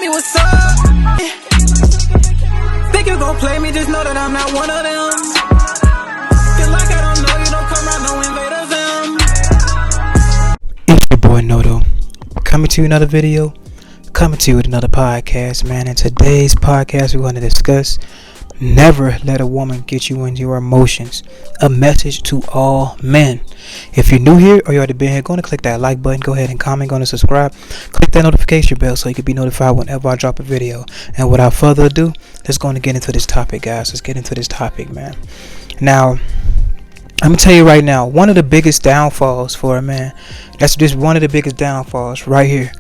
me what's up. Think you gon' play me, just know that I'm not one of them. Feel like I don't know you, don't come around, no invaders. It's your boy Noto, coming to you another video, coming to you with another podcast, man. In today's podcast, we're going to discuss never let a woman get you into your emotions. A message to all men. If you're new here or you already been here, go and click that like button, go ahead and comment, go and subscribe, click that notification bell so you can be notified whenever I drop a video. And without further ado, let's go and get into this topic, guys. Let's get into this topic, man. Now, I'm gonna tell you right now, one of the biggest downfalls for a man, that's just one of the biggest downfalls right here,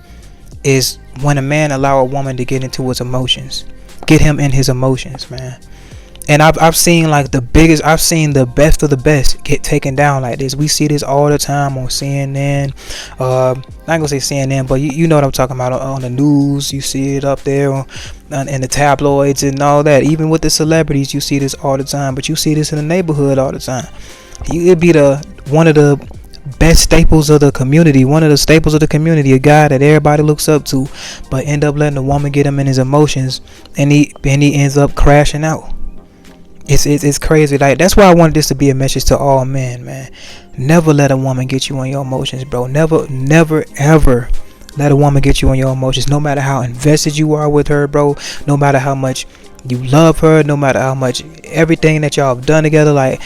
is when a man allow a woman to get into his emotions, get him in his emotions, man. And I've seen like I've seen the best of the best get taken down like this. We see this all the time on CNN. Not gonna say CNN, but you know what I'm talking about, on the news. You see it up there in the tabloids and all that. Even with the celebrities, you see this all the time. But you see this in the neighborhood all the time. It'd be one of the best staples of the community, a guy that everybody looks up to, but end up letting a woman get him in his emotions, and he ends up crashing out. It's crazy. Like, that's why I wanted this to be a message to all men, man. Never let a woman get you on your emotions, bro. Never ever let a woman get you on your emotions. No matter how invested you are with her, bro. No matter how much you love her. No matter how much everything that y'all have done together. Like,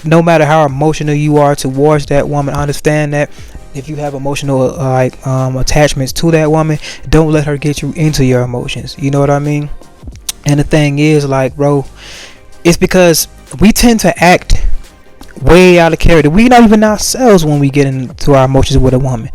no matter how emotional you are towards that woman, understand that if you have emotional attachments to that woman, don't let her get you into your emotions. You know what I mean? And the thing is, like, bro, it's because we tend to act way out of character. We not even ourselves when we get into our emotions with a woman.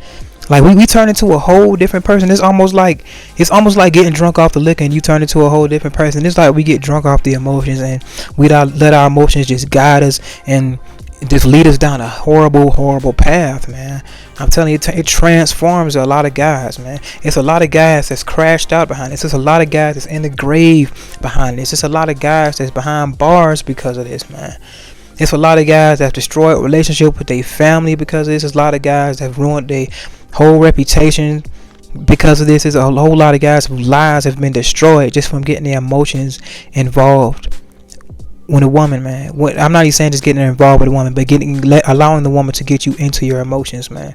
Like, we turn into a whole different person. It's almost like getting drunk off the liquor and you turn into a whole different person. It's like we get drunk off the emotions and we don't let our emotions just guide us and just lead us down a horrible path, man. I'm telling you, it transforms a lot of guys, man. It's a lot of guys that's crashed out behind this. It's a lot of guys that's in the grave behind this. It's a lot of guys that's behind bars because of this, man. It's a lot of guys that destroyed relationship with their family because of this. It's a lot of guys that have ruined their whole reputation because of this. There's a whole lot of guys whose lives have been destroyed just from getting their emotions involved with a woman, man. I'm not even saying just getting involved with a woman, but allowing the woman to get you into your emotions, man.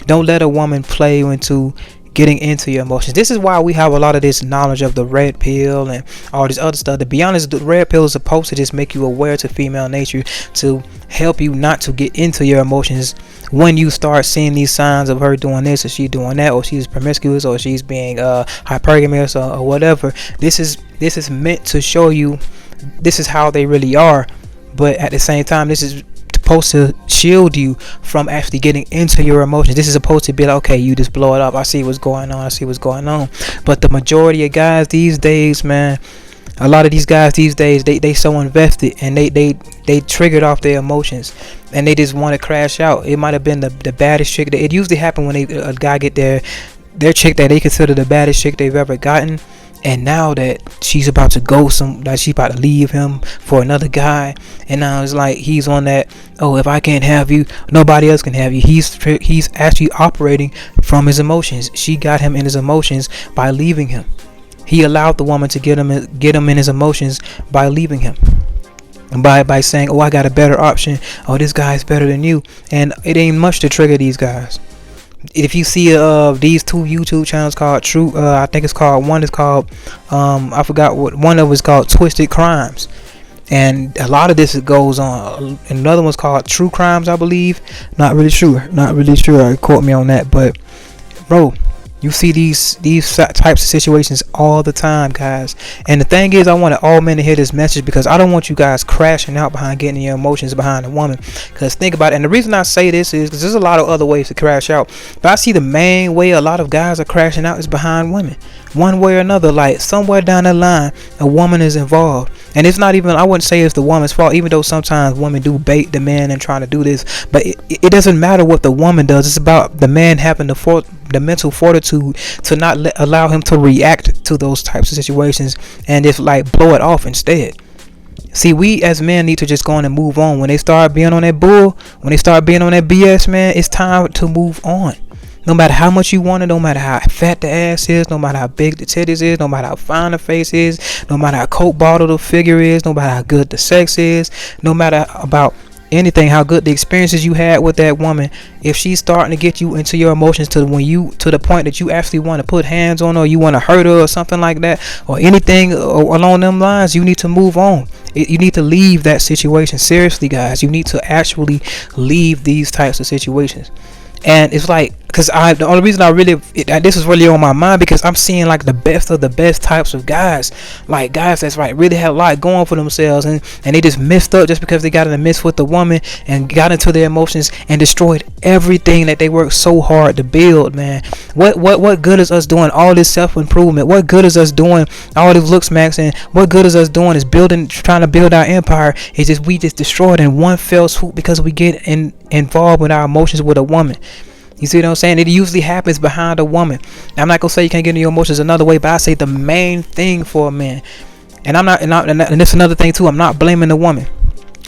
Don't let a woman play you into getting into your emotions. This is why we have a lot of this knowledge of the red pill and all this other stuff. To be honest, the red pill is supposed to just make you aware to female nature, to help you not to get into your emotions when you start seeing these signs of her doing this or she doing that, or she's promiscuous, or she's being hypergamous, or whatever. This is meant to show you this is how they really are, but at the same time, this is supposed to shield you from actually getting into your emotions. This is supposed to be like, okay, you just blow it up. I see what's going on. But the majority of guys these days, man, a lot of these guys these days, they so invested and they triggered off their emotions and they just want to crash out. It might have been the baddest chick. It usually happen when a guy get their chick that they consider the baddest chick they've ever gotten. And now that she's about to she's about to leave him for another guy, and now it's like he's on that, oh, if I can't have you, nobody else can have you. He's actually operating from his emotions. She got him in his emotions by leaving him. He allowed the woman to get him in his emotions by leaving him. And by saying, oh, I got a better option. Oh, this guy's better than you. And it ain't much to trigger these guys. If you see these two YouTube channels called I think it's called, one is called I forgot what one of them is called, Twisted Crimes, and a lot of this goes on. Another one's called True Crimes, I believe. Not really sure. Quote me on that, but bro, you see these types of situations all the time, guys. And the thing is, I wanted all men to hear this message because I don't want you guys crashing out behind getting your emotions behind a woman. Because think about it, and the reason I say this is because there's a lot of other ways to crash out, but I see the main way a lot of guys are crashing out is behind women, one way or another. Like, somewhere down the line, a woman is involved, and it's not even, I wouldn't say it's the woman's fault, even though sometimes women do bait the man and trying to do this, but it doesn't matter what the woman does. It's about the man having the mental fortitude to not allow him to react to those types of situations and just like blow it off instead. See, we as men need to just go on and move on. When they start being on that bull, when they start being on that BS, man, it's time to move on. No matter how much you want it, no matter how fat the ass is, no matter how big the titties is, no matter how fine the face is, no matter how coke bottle the figure is, no matter how good the sex is, no matter about anything, how good the experiences you had with that woman, if she's starting to get you into your emotions to the point that you actually want to put hands on her, or you want to hurt her or something like that, or anything along them lines, you need to move on. You need to leave that situation. Seriously, guys, you need to actually leave these types of situations. And it's like, because the only reason this is really on my mind, because I'm seeing like the best of the best types of guys, like guys that's like really had a lot going for themselves, and they just messed up just because they got in a mess with the woman and got into their emotions and destroyed everything that they worked so hard to build. Man, what good is us doing all this self-improvement? What good is us doing all this looks max, and what good is us doing is trying to build our empire? It's just we just destroyed in one fell swoop because we get involved with our emotions with a woman. You see what I'm saying? It usually happens behind a woman. I'm not gonna say you can't get into your emotions another way, but I say the main thing for a man, and this is another thing too. I'm not blaming the woman.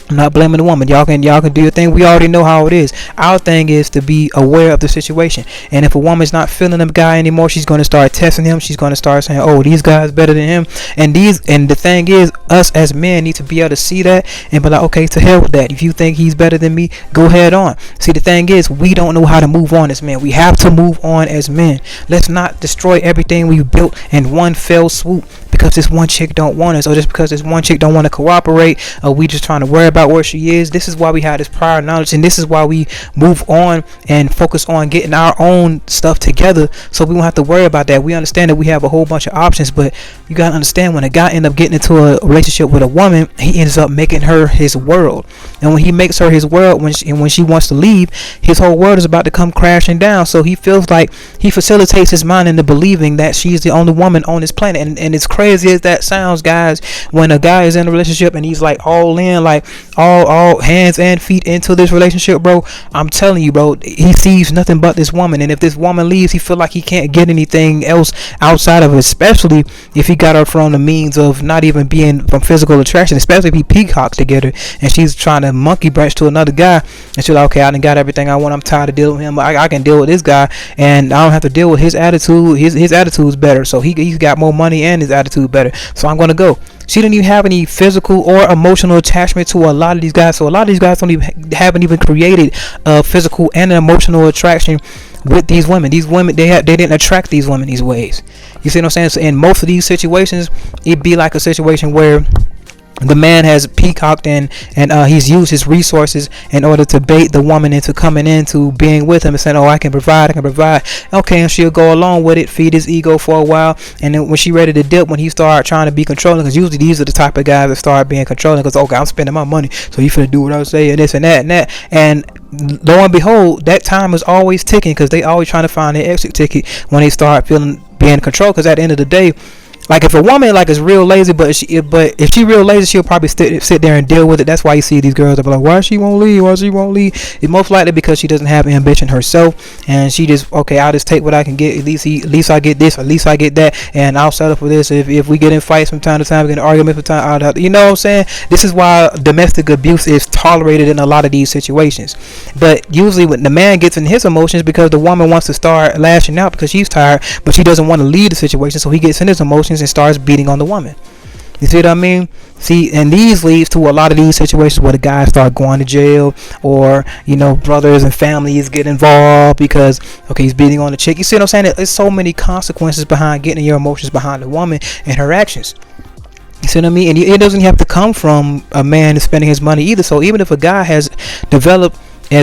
I'm not blaming the woman. Y'all can do your thing. We already know how it is. Our thing is to be aware of the situation. And if a woman's not feeling the guy anymore, she's going to start testing him. She's going to start saying, "Oh, these guys better than him." And the thing is, us as men need to be able to see that and be like, "Okay, to hell with that. If you think he's better than me, go ahead on." See, the thing is, we don't know how to move on as men. We have to move on as men. Let's not destroy everything we've built in one fell swoop because this one chick don't want us, or just because this one chick don't want to cooperate, or we just trying to worry about where she is. This is why we have this prior knowledge, and this is why we move on and focus on getting our own stuff together, so we don't have to worry about that. We understand that we have a whole bunch of options, but you gotta understand, when a guy ends up getting into a relationship with a woman, he ends up making her his world. And when he makes her his world, when she wants to leave, his whole world is about to come crashing down. So he feels like he facilitates his mind into believing that she's the only woman on this planet. And it's crazy as that sounds, guys, when a guy is in a relationship and he's like all in, like all hands and feet into this relationship, bro, I'm telling you, bro, he sees nothing but this woman. And if this woman leaves, he feel like he can't get anything else outside of it, especially if he got her from the means of not even being from physical attraction, especially if he peacocks to get her and she's trying to monkey branch to another guy, and she's like, "Okay, I done got everything I want. I'm tired of dealing with him. I can deal with this guy, and I don't have to deal with his attitude. His attitude's better, so he's got more money and his attitude better, so I'm gonna go." She didn't even have any physical or emotional attachment to a lot of these guys. So a lot of these guys haven't even created a physical and an emotional attraction with these women. These women, they didn't attract these women these ways. You see what I'm saying? So in most of these situations, it'd be like a situation where the man has peacocked and he's used his resources in order to bait the woman into coming into being with him and saying, "Oh, I can provide. Okay, and she'll go along with it, feed his ego for a while, and then when she ready to dip, when he start trying to be controlling, because usually these are the type of guys that start being controlling, because, okay, I'm spending my money, so you finna do what I say, and this and that, and lo and behold, that time is always ticking, because they always trying to find their exit ticket when they start feeling being controlled. Because at the end of the day, like, if a woman like is real lazy, but if she real lazy, she'll probably sit there and deal with it. That's why you see these girls that be like, "Why she won't leave? It's most likely because she doesn't have ambition herself, and she just, okay, I'll just take what I can get. At least I get this, at least I get that, and I'll settle for this. If we get in fights from time to time, we get in arguments from time, I'll have to," you know what I'm saying? This is why domestic abuse is tolerated in a lot of these situations. But usually when the man gets in his emotions, because the woman wants to start lashing out because she's tired, but she doesn't want to leave the situation, so he gets in his emotions and starts beating on the woman. You see what I mean? See, and these leads to a lot of these situations where the guys start going to jail, or, you know, brothers and families get involved because, okay, he's beating on the chick. You see what I'm saying? There's so many consequences behind getting your emotions behind the woman and her actions. You see what I mean? And it doesn't have to come from a man spending his money either. So even if a guy has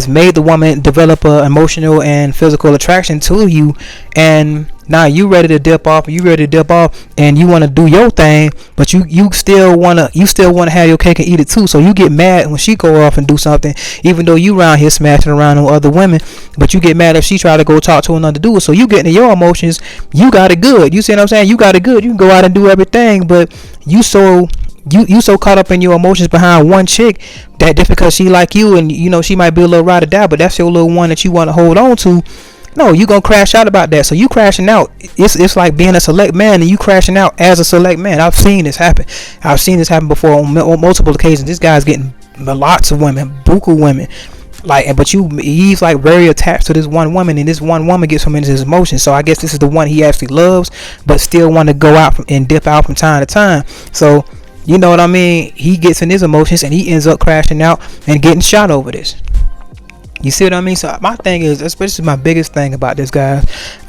made the woman develop a emotional and physical attraction to you, and now you ready to dip off, and you want to do your thing, but you still want to have your cake and eat it too. So you get mad when she go off and do something, even though you around here smashing around on other women, but you get mad if she try to go talk to another dude. So you get into your emotions. You got it good. You see what I'm saying? You got it good. You can go out and do everything, but you so caught up in your emotions behind one chick that just because she like you, and you know she might be a little ride or die, but that's your little one that you want to hold on to. No, you gonna crash out about that. So you crashing out. It's like being a select man and you crashing out as a select man. I've seen this happen. I've seen this happen before on multiple occasions. This guy's getting lots of women, buku women, Like, but he's like very attached to this one woman, and this one woman gets him into his emotions. So I guess this is the one he actually loves, but still want to go out and dip out from time to time. So you know what I mean? He gets in his emotions and he ends up crashing out and getting shot over this. You see what I mean? So my thing is, especially my biggest thing about this, guys,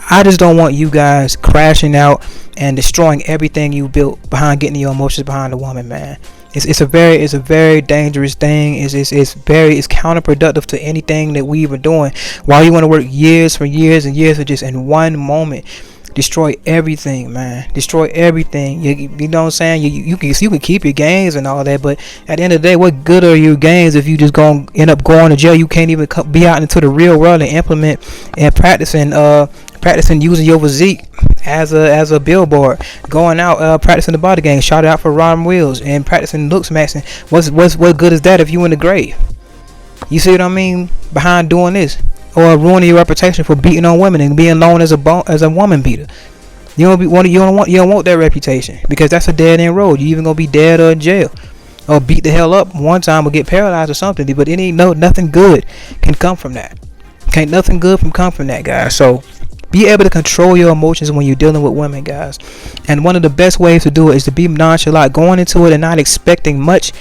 I just don't want you guys crashing out and destroying everything you built behind getting your emotions behind a woman, man. It's a very dangerous thing. It's counterproductive to anything that we even doing. While you want to work years for years and years to just in one moment destroy everything, man. Destroy everything. You know what I'm saying? You can keep your gains and all that, but at the end of the day, what good are your gains if you just gonna end up going to jail? You can't even be out into the real world and implement and practicing using your physique as a billboard, going out practicing the body game, shot out for Robin Wills, and practicing looks maxing. What good is that if you in the grave? You see what I mean? Behind doing this, or ruining your reputation for beating on women and being known as a woman beater. You don't want that reputation, because that's a dead end road. You even gonna be dead or in jail, or beat the hell up one time or get paralyzed or something. But it ain't nothing good can come from that. Can't nothing good come from that, guys. So be able to control your emotions when you're dealing with women, guys. And one of the best ways to do it is to be nonchalant, going into it and not expecting much.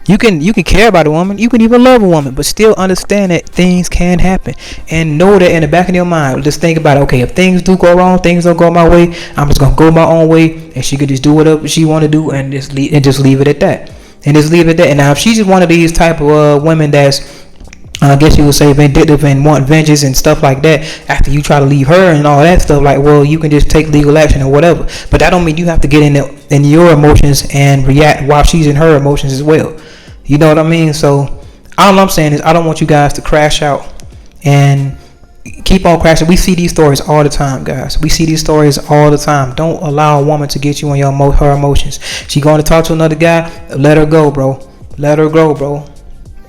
You can care about a woman, you can even love a woman, but still understand that things can happen, and know that in the back of your mind, just think about it. Okay, if things do go wrong, things don't go my way, I'm just gonna go my own way, and she could just do whatever she want to do, and just leave it at that. And now, if she's just one of these type of women that's, I guess you would say, vindictive and want vengeance and stuff like that, after you try to leave her and all that stuff, like, well, you can just take legal action or whatever. But that don't mean you have to get in your emotions and react while she's in her emotions as well. You know what I mean? So all I'm saying is, I don't want you guys to crash out and keep on crashing. We see these stories all the time, guys. We see these stories all the time. Don't allow a woman to get you on her emotions. She going to talk to another guy, let her go, bro. Let her go, bro.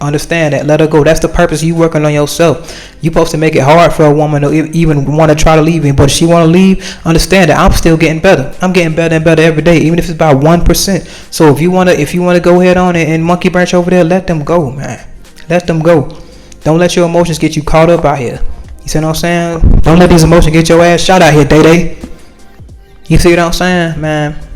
Understand that. Let her go. That's the purpose. You working on yourself. You supposed to make it hard for a woman to even want to try to leave you. But if she want to leave, understand that I'm still getting better. I'm getting better and better every day, even if it's about 1%. So if you wanna go ahead on and monkey branch over there, let them go, man. Let them go. Don't let your emotions get you caught up out here. You see what I'm saying? Don't let these emotions get your ass shot out here, Day. You see what I'm saying, man?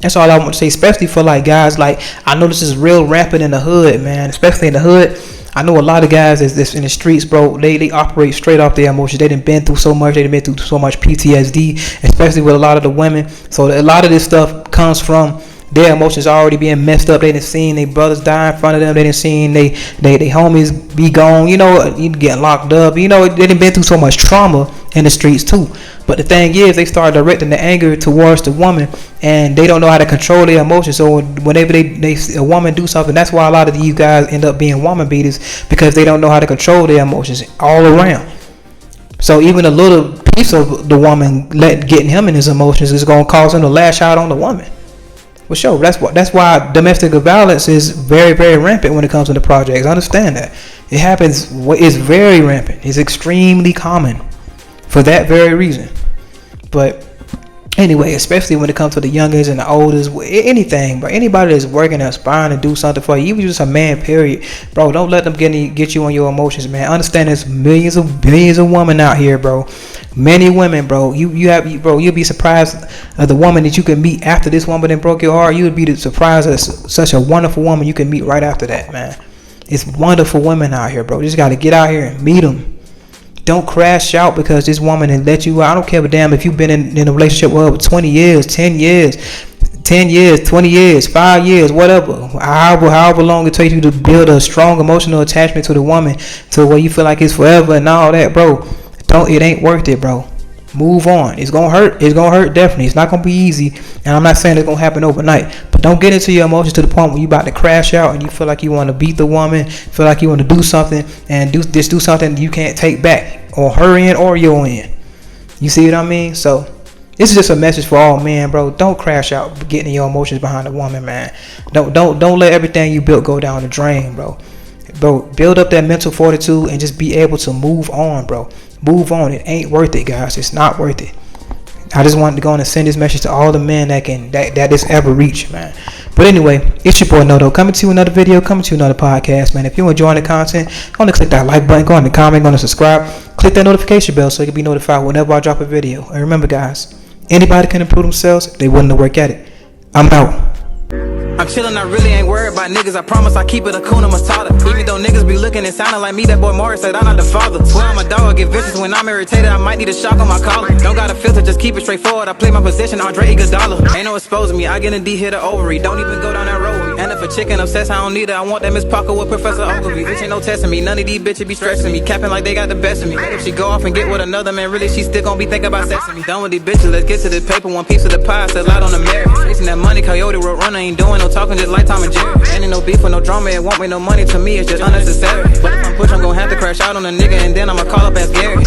That's all I want to say, especially for like guys. Like, I know this is real rampant in the hood, man. Especially in the hood. I know a lot of guys that's in the streets, bro. They operate straight off their emotions. They done been through so much. They done been through so much PTSD, especially with a lot of the women. So a lot of this stuff comes from their emotions already being messed up. They done seen their brothers die in front of them. They done seen they homies be gone. You know, you get locked up. You know, they done been through so much trauma in the streets too. But the thing is, they start directing the anger towards the woman, and they don't know how to control their emotions. So whenever they a woman do something, that's why a lot of these guys end up being woman beaters, because they don't know how to control their emotions all around. So even a little piece of the woman getting him in his emotions is going to cause him to lash out on the woman. Well, sure, that's why domestic violence is very, very rampant when it comes to the projects. Understand that it happens. It's very rampant. It's extremely common for that very reason. But anyway, especially when it comes to the youngest and the oldest, anything, bro. Anybody that's working, aspiring to do something for you, even just a man, period, bro. Don't let them get you on your emotions, man. Understand there's millions of women out here, bro. Many women, bro. You'll be surprised at the woman that you can meet after this woman that broke your heart. You would be surprised at such a wonderful woman you can meet right after that, man. It's wonderful women out here, bro. You just got to get out here and meet them. Don't crash out because this woman and let you out. I don't care a damn if you've been in a relationship with her 20 years, 10 years, 20 years, 5 years, whatever. However long it takes you to build a strong emotional attachment to the woman to where you feel like it's forever and all that, bro. It ain't worth it, bro. Move on. It's gonna hurt. It's gonna hurt, definitely. It's not gonna be easy, and I'm not saying it's gonna happen overnight. But don't get into your emotions to the point where you about to crash out and you feel like you want to beat the woman, feel like you want to do something and do something you can't take back, or her end or your end. You see what I mean? So this is just a message for all men, bro. Don't crash out getting your emotions behind a woman, man. Don't let everything you built go down the drain, bro. Bro, build up that mental fortitude and just be able to move on, bro. Move on. It ain't worth it, guys. It's not worth it. I just wanted to go and send this message to all the men that this ever reach, man. But anyway, it's your boy Noto coming to you another video, coming to you another podcast, man. If you're enjoying the content, go on to click that like button, go on to comment, go on to subscribe, click that notification bell so you can be notified whenever I drop a video. And remember, guys, anybody can improve themselves if they willing to work at it. I'm out. I'm chillin', I really ain't worried about niggas. I promise I keep it a Kuna Matata. Even though niggas be looking and sounding like me, that boy Morris said I'm not the father. Swear I'm a dog, I get vicious when I'm irritated. I might need a shock on my collar. Don't got a filter, just keep it straightforward. I play my position, Andre Iguodala. Ain't no exposing me, I get a D hit or ovary. Don't even go down that road with me. And if a chicken obsessed, I don't need it. I want that Miss Parker with Professor Ogilvy. Bitch ain't no testing me, none of these bitches be stressing me. Capping like they got the best of me. If she go off and get with another man, really she still gon' be thinking about sexing me. Done with these bitches, let's get to this paper. One piece of the pie, sell out on the merit. Chasing that money, Coyote Road Runner ain't doing no talking, just like Tom and Jerry. Ain't no beef with no drama, it won't make no money to me, it's just unnecessary. But if I'm push, I'm gon' have to crash out on a nigga and then I'ma call up as Gary.